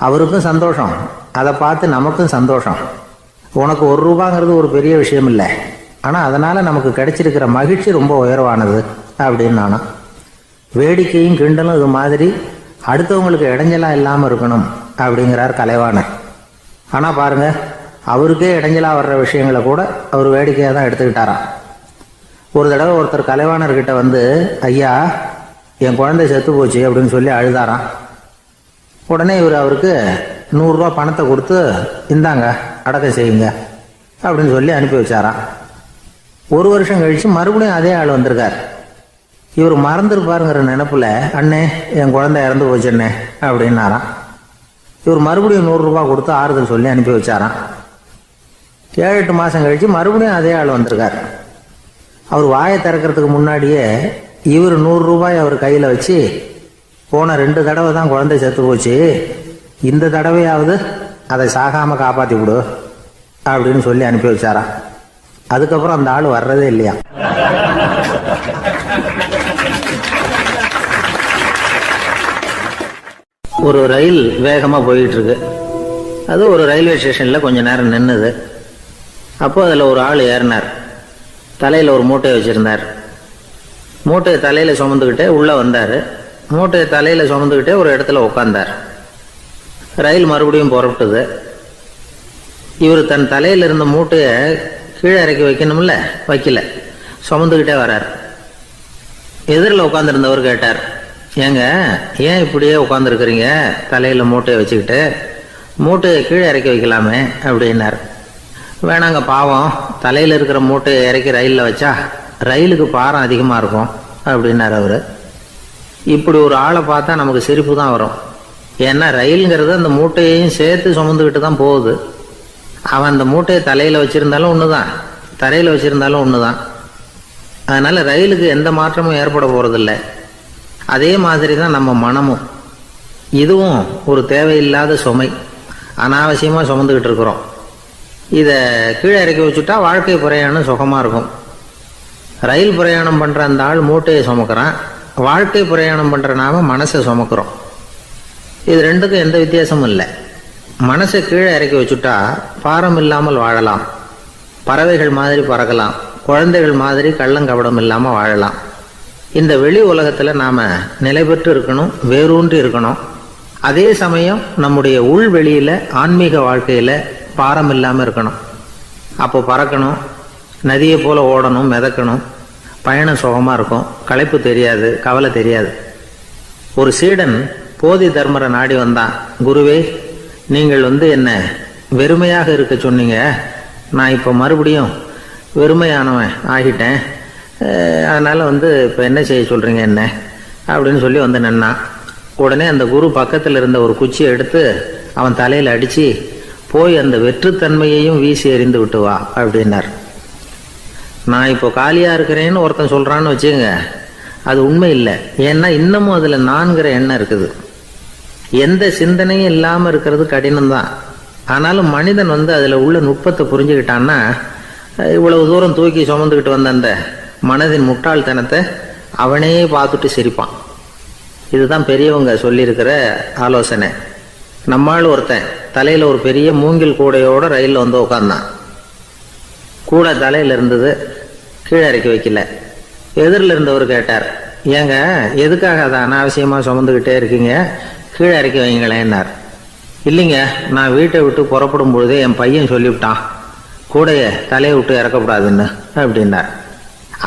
அவருக்கும் சந்தோஷம், அதை பார்த்து நமக்கும் சந்தோஷம். உனக்கு ₹1 ஒரு பெரிய விஷயம் இல்லை, ஆனால் அதனால் நமக்கு கிடைச்சிருக்கிற மகிழ்ச்சி ரொம்ப உயர்வானது அப்படின்னு நானும். வேடிக்கையும் கிண்டலும் இது மாதிரி அடுத்தவங்களுக்கு இடைஞ்சலாக இல்லாமல் இருக்கணும் அப்படிங்கிறார் கலைவாணர். ஆனால் பாருங்கள், அவருக்கே இடைஞ்சலாக வர்ற விஷயங்களை கூட அவர் வேடிக்கையாக தான் எடுத்துக்கிட்டாராம். ஒரு தடவை ஒருத்தர் கலைவாணர்கிட்ட வந்து, ஐயா, என் குழந்தை செத்து போச்சு அப்படின்னு சொல்லி அழுதாராம். உடனே இவர் அவருக்கு ₹100 பணத்தை கொடுத்து, இந்தாங்க அடக்கம் செய்யுங்க அப்படின்னு சொல்லி அனுப்பி வச்சாராம். 1 வருஷம் கழித்து மறுபடியும் அதே ஆள் வந்திருக்கார். இவர் மறந்துருப்பாருங்கிற நினைப்பில், அண்ணே, என் குழந்தை இறந்து போச்சுண்ணே அப்படின்னாராம். இவர் மறுபடியும் ₹100 கொடுத்து ஆறுதல் சொல்லி அனுப்பி வச்சாராம். 7-8 மாதம் கழித்து மறுபடியும் அதே ஆள் வந்திருக்கார். அவர் வாயை திறக்கிறதுக்கு முன்னாடியே இவர் ₹100 அவர் கையில் வச்சு, போன 2 தடவை தான் குழந்தை செத்து போச்சு, இந்த தடவையாவது அதை சாகாமல் காப்பாற்றி விடு அப்படின்னு சொல்லி அனுப்பி வச்சாராம். அதுக்கப்புறம் அந்த ஆள் வர்றதே இல்லையா. ஒரு ரயில் வேகமாக போயிட்டு இருக்கு. அது ஒரு ரயில்வே ஸ்டேஷனில் கொஞ்ச நேரம் நின்றுது. அப்போ அதில் ஒரு ஆள் ஏறினார். தலையில் ஒரு மூட்டையை வச்சுருந்தார். மூட்டையை தலையில் சுமந்துக்கிட்டே உள்ளே வந்தார். மூட்டையை தலையில் சுமந்துக்கிட்டே ஒரு இடத்துல உட்காந்தார். ரயில் மறுபடியும் புறப்பட்டது. இவர் தன் தலையில் இருந்த மூட்டையை கீழே இறக்கி வைக்கணும்ல, வைக்கல, சுமந்துக்கிட்டே வர்றார். எதிரில் உட்காந்துருந்தவர் கேட்டார், ஏங்க ஏன் இப்படியே உட்காந்துருக்குறீங்க தலையில் மூட்டையை வச்சுக்கிட்டு? மூட்டையை கீழே இறக்கி வைக்கலாமே அப்படின்னார். வேணாங்க, பாவம், தலையில் இருக்கிற மூட்டையை இறக்கி ரயிலில் வச்சா ரயிலுக்கு பாரம் அதிகமாக இருக்கும் அப்படின்னார் அவர். இப்படி ஒரு ஆளை பார்த்தா நமக்கு சிரிப்பு தான் வரும். ஏன்னா ரயிலுங்கிறது அந்த மூட்டையையும் சேர்த்து சுமந்துக்கிட்டு தான் போகுது. அவன் அந்த மூட்டையை தலையில் வச்சுருந்தாலும் ஒன்று தான், தரையில் வச்சுருந்தாலும் ஒன்று தான். அதனால் ரயிலுக்கு எந்த மாற்றமும் ஏற்பட போகிறதில்ல. அதே மாதிரி தான் நம்ம மனமும். இதுவும் ஒரு தேவையில்லாத சுமை, அனாவசியமாக சுமந்துக்கிட்டு இருக்கிறோம். இதை கீழே இறக்கி வச்சுட்டா வாழ்க்கை பிரயாணம் சுகமாக இருக்கும். ரயில் பிரயாணம் பண்ணுற அந்த ஆள் மூட்டையை சுமக்கிறான், வாழ்க்கை பிரயாணம் பண்ணுற நாம மனசை சுமக்கிறோம். இது ரெண்டுக்கும் எந்த வித்தியாசமும் இல்லை. மனசை கீழே இறக்கி வச்சுட்டா பாரம் இல்லாமல் வாழலாம், பறவைகள் மாதிரி பறக்கலாம், குழந்தைகள் மாதிரி கள்ளங்கபடம் இல்லாமல் வாழலாம். இந்த வெளி உலகத்தில் நாம் நிலை பெற்று இருக்கணும், வேரூன்றி இருக்கணும். அதே சமயம் நம்முடைய உள்வெளியில் ஆன்மீக வாழ்க்கையில் பாரம் இல்லாமல் இருக்கணும். அப்போ பறக்கணும், நதியை போல் ஓடணும், மிதக்கணும். பயணம் சுகமாக இருக்கும், களைப்பு தெரியாது, கவலை தெரியாது. ஒரு சீடன் போதி தர்மரை நாடி வந்தான். குருவே, நீங்கள் என்ன வெறுமையாக இருக்க சொன்னீங்க, நான் இப்போ மறுபடியும் வெறுமையானவன் ஆகிட்டேன், அதனால் இப்போ என்ன செய்ய சொல்கிறீங்க என்ன அப்படின்னு சொல்லி நின்னான். உடனே அந்த குரு பக்கத்தில் இருந்த ஒரு குச்சியை எடுத்து அவன் தலையில் அடித்து, போய் அந்த வெற்றுத்தன்மையையும் வீசி எறிந்து விட்டு வா அப்படின்னார். நான் இப்போ காலியாக இருக்கிறேன்னு ஒருத்தன் சொல்கிறான்னு வச்சுங்க, அது உண்மை இல்லை. ஏன்னா இன்னமும் அதில் நான்கிற எண்ணம் இருக்குது. எந்த சிந்தனையும் இல்லாமல் இருக்கிறது கடினம்தான். ஆனாலும் மனிதன் அதில் உள்ள நுட்பத்தை புரிஞ்சுக்கிட்டான்னா இவ்வளவு தூரம் தூக்கி சுமந்துக்கிட்டு வந்த அந்த மனதின் முட்டாள்தனத்தை அவனே பார்த்துட்டு சிரிப்பான். இதுதான் பெரியவங்க சொல்லியிருக்கிற ஆலோசனை. நம்மால் ஒருத்தன் தலையில் ஒரு பெரிய மூங்கில் கூடையோடு ரயிலில் உட்காந்தான். கூடை தலையில் இருந்தது, கீழே இறக்கி வைக்கல. எதிரில் இருந்தவர் கேட்டார், ஏங்க எதுக்காக அதை அனாவசியமாக சுமந்துக்கிட்டே இருக்கீங்க, கீழே இறக்கி வைங்களேன்னார். இல்லைங்க, நான் வீட்டை விட்டு புறப்படும் பொழுதே என் பையன் சொல்லிவிட்டான், கூடையை தலையை விட்டு இறக்கக்கூடாதுன்னு அப்படின்னார்.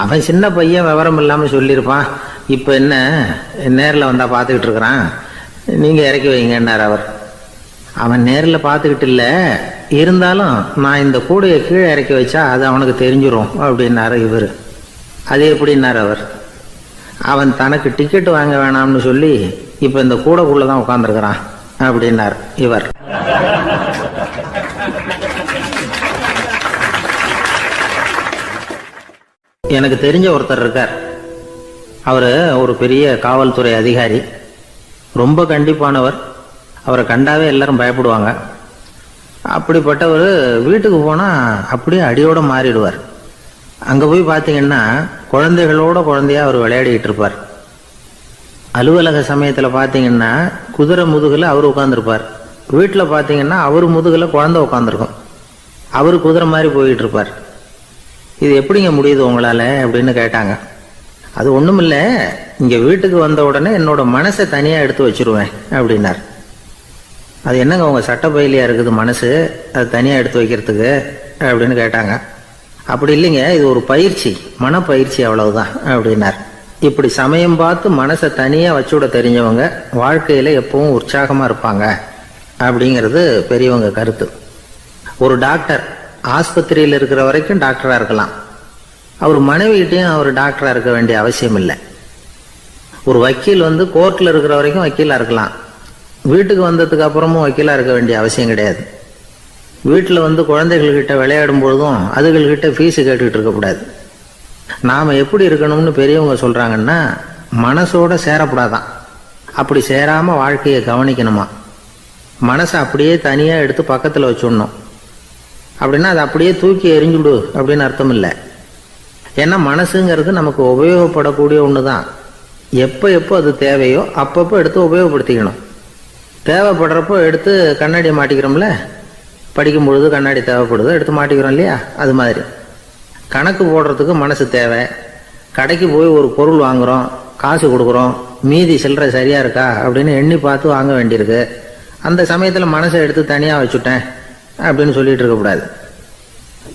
அவன் சின்ன பையன், விவரம் இல்லாமல் சொல்லியிருப்பான். இப்போ என்ன நேரில் வந்தால் பார்த்துக்கிட்டு இருக்கிறான், நீங்கள் இறக்கி வைங்கன்னார் அவர். அவன் நேரில் பார்த்துக்கிட்டு இல்லை, இருந்தாலும் நான் இந்த கூடையை கீழே இறக்கி வச்சா அது அவனுக்கு தெரிஞ்சிடும் அப்படின்னாரு இவர். அது எப்படின்னார் அவர். அவன் தனக்கு டிக்கெட் வாங்க வேணாம்னு சொல்லி இப்போ இந்த கூடைக்குள்ளே தான் உட்காந்துருக்கிறான் அப்படின்னார் இவர். எனக்கு தெரிஞ்ச ஒருத்தர் இருக்கார். அவர் ஒரு பெரிய காவல்துறை அதிகாரி, ரொம்ப கண்டிப்பானவர். அவரை கண்டாவே எல்லாரும் பயப்படுவாங்க. அப்படிப்பட்டவர் வீட்டுக்கு போனால் அப்படியே அடியோடு மாறிடுவார். அங்கே போய் பார்த்தீங்கன்னா குழந்தைகளோட குழந்தையா அவர் விளையாடிக்கிட்டு இருப்பார். அலுவலக சமயத்தில் பார்த்தீங்கன்னா குதிரை முதுகில் அவர் உட்காந்துருப்பார். வீட்டில் பார்த்தீங்கன்னா அவர் முதுகில் குழந்தை உட்காந்துருக்கும். அவர் குதிரை மாதிரி போயிட்டு இருப்பார். இது எப்படிங்க முடியுது உங்களால் அப்படின்னு கேட்டாங்க. அது ஒன்றும் இல்லை, இங்கே வீட்டுக்கு வந்த உடனே என்னோட மனசை தனியாக எடுத்து வச்சிருவேன் அப்படின்னார். அது என்னங்க உங்கள் சட்டப்பையிலையா இருக்குது மனசு, அது தனியாக எடுத்து வைக்கிறதுக்கு அப்படின்னு கேட்டாங்க. அப்படி இல்லைங்க, இது ஒரு பயிற்சி, மனப்பயிற்சி, அவ்வளவுதான் அப்படின்னார். இப்படி சமயம் பார்த்து மனசை தனியாக வச்சுவிட தெரிஞ்சவங்க வாழ்க்கையில் எப்பவும் உற்சாகமாக இருப்பாங்க அப்படிங்கிறது பெரியவங்க கருத்து. ஒரு டாக்டர் ஆஸ்பத்திரியில் இருக்கிற வரைக்கும் டாக்டராக இருக்கலாம். அவர் மனைவிகிட்டையும் அவர் டாக்டராக இருக்க வேண்டிய அவசியம் இல்லை. ஒரு வக்கீல் கோர்ட்டில் இருக்கிற வரைக்கும் வக்கீலாக இருக்கலாம். வீட்டுக்கு வந்ததுக்கு அப்புறமும் வக்கீலாக இருக்க வேண்டிய அவசியம் கிடையாது. வீட்டில் குழந்தைகள்கிட்ட விளையாடும் பொழுதும் அதுகள்கிட்ட ஃபீஸு கேட்டுக்கிட்டு இருக்கக்கூடாது. நாம் எப்படி இருக்கணும்னு பெரியவங்க சொல்கிறாங்கன்னா, மனசோட சேரக்கூடாதான். அப்படி சேராமல் வாழ்க்கையை கவனிக்கணுமா. மனசை அப்படியே தனியாக எடுத்து பக்கத்தில் வச்சுடணும். அப்படின்னா அதை அப்படியே தூக்கி எறிஞ்சுடு அப்படின்னு அர்த்தம் இல்லை. ஏன்னா மனசுங்கிறது நமக்கு உபயோகப்படக்கூடிய ஒன்று தான். எப்போ அது தேவையோ அப்பப்போ எடுத்து உபயோகப்படுத்திக்கணும். தேவைப்படுறப்போ எடுத்து கண்ணாடியை மாட்டிக்கிறோம்ல, படிக்கும் பொழுது கண்ணாடி தேவைப்படுது, எடுத்து மாட்டிக்கிறோம் இல்லையா? அது மாதிரி கணக்கு போடுறதுக்கு மனசு தேவை. கடைக்கு போய் ஒரு பொருள் வாங்குகிறோம், காசு கொடுக்குறோம், மீதி சில்லறை சரியாக இருக்கா அப்படின்னு எண்ணி பார்த்து வாங்க வேண்டியிருக்கு. அந்த சமயத்தில் மனசை எடுத்து தனியாக வச்சுட்டேன் அப்படின்னு சொல்லிட்டு இருக்கக்கூடாது.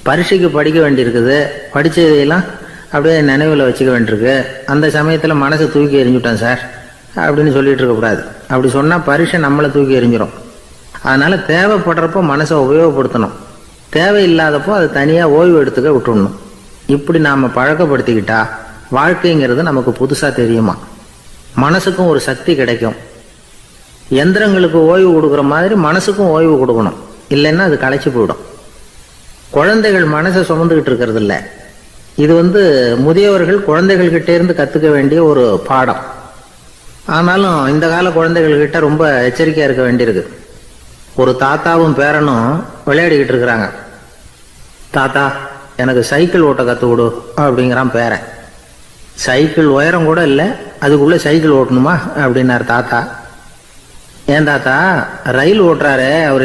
பரீட்சைக்கு படிக்க வேண்டியிருக்குது, படித்ததையெல்லாம் அப்படியே நினைவில் வச்சுக்க வேண்டியிருக்கு. அந்த சமயத்தில் மனசை தூக்கி எறிஞ்சுட்டேன் சார் அப்படின்னு சொல்லிட்டு இருக்கக்கூடாது. அப்படி சொன்னால் பரீட்சை நம்மளை தூக்கி எறிஞ்சிடும். அதனால் தேவைப்படுறப்போ மனசை உபயோகப்படுத்தணும், தேவையில்லாதப்போ அது தனியாக ஓய்வு எடுத்துக்க விட்டுடணும். இப்படி நாம் பழக்கப்படுத்திக்கிட்டா வாழ்க்கைங்கிறது நமக்கு புதுசாக தெரியுமா. மனசுக்கும் ஒரு சக்தி கிடைக்கும். எந்திரங்களுக்கு ஓய்வு கொடுக்குற மாதிரி மனசுக்கும் ஓய்வு கொடுக்கணும், இல்லைன்னா அது களைச்சி போயிடும். குழந்தைகள் மனசை சுமந்துக்கிட்டு இருக்கிறது இல்லை. இது முதியவர்கள் குழந்தைகள்கிட்ட இருந்து கற்றுக்க வேண்டிய ஒரு பாடம். ஆனாலும் இந்த கால குழந்தைகள்கிட்ட ரொம்ப எச்சரிக்கையாக இருக்க வேண்டியிருக்கு. ஒரு தாத்தாவும் பேரனும் விளையாடிக்கிட்டு இருக்கிறாங்க. தாத்தா, எனக்கு சைக்கிள் ஓட்ட கற்றுக் கொடு அப்படிங்கிறான் பேரன். சைக்கிள் உயரம் கூட இல்லை, அதுக்குள்ளே சைக்கிள் ஓட்டணுமா அப்படின்னார் தாத்தா. ஏன் தாத்தா, ரயில் ஓட்டுறாரு அவர்